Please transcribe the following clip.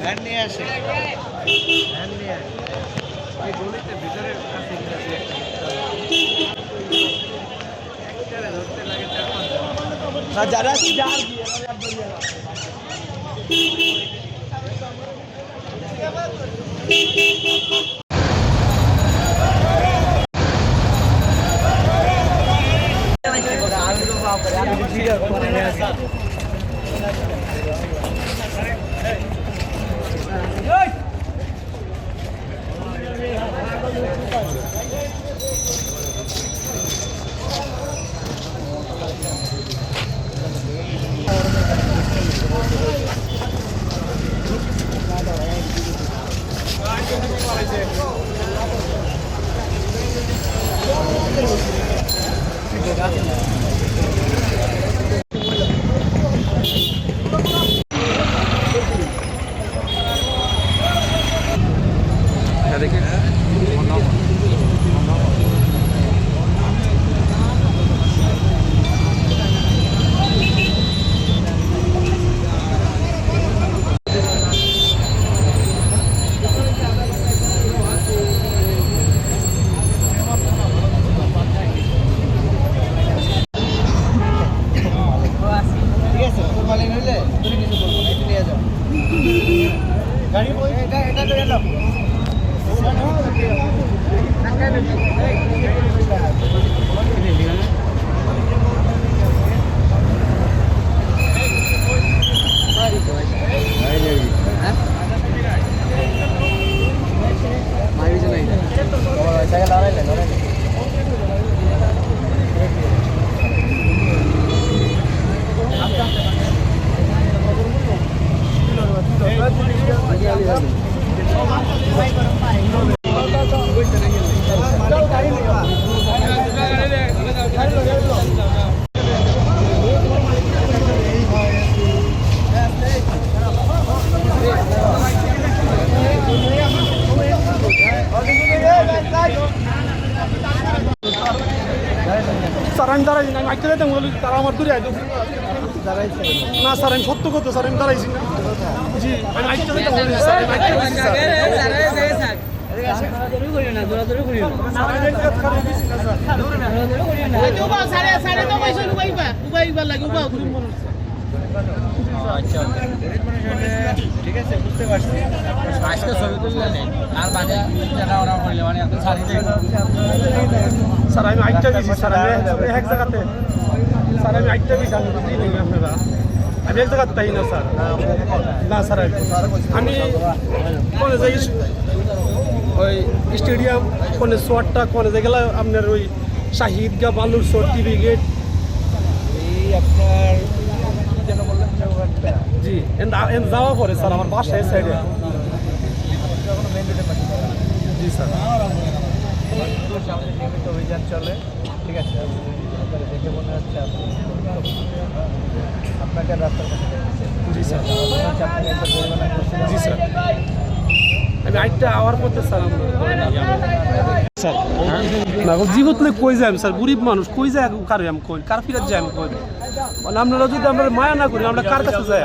Van নিয়ে আসে, van নিয়ে আসে এই গলিতে ভিতরে কাছে ধরতে লাগে 4-5 যারা গাড়ি এটা তো এলো স্যার আমি দাঁড়াইছি না, আমি আইতে যেতাম বলি তারা আমার দূরে আইতো না স্যার, আমি সত্য কথা স্যার, আমি দাঁড়াইছি না। জি আমি আইতে যেতাম বলি স্যার, আমি আইতে গেছি স্যার। ঠিক আছে, বুঝতে পারছি। আজকে ছবি তুললে নেই আর বাজে ওরা করলে মানে এত ছাড়ি স্যার আমি আইতে গেছি স্যার, আমি এক জায়গাতে স্যার, আমি আইতে গেছি, আমি বুঝলি নেই আপনারা, আমি এক জায়গাতে তাই না স্যার। না স্যার আমি কোনে যাই ওই স্টেডিয়াম কোনে শোয়ারটা কোনে যাই গেলে আপনার ওই শাহিদ গা বালুর শোর টিভি গেট এই আপনার যেন বললেন জি যাওয়া পরে স্যার আমার বাসায় সাইডে। জি স্যার নিয়মিত অভিযান চলে, ঠিক আছে। দেখে মনে হচ্ছে আপনাকে রাস্তার কাছে। জি স্যার, আপনি একটা জরিমানা করছেন। জি স্যার আমি আইটা আওয়ার পথে স্যার স্যার না জীবত কই যাই স্যার, গরিব মানুষ কই যায় কার আমি কই কার ফিরাত যাই আমি কই, আপনারা যদি আমরা মায়া না করি আমরা কার কাছে যাই।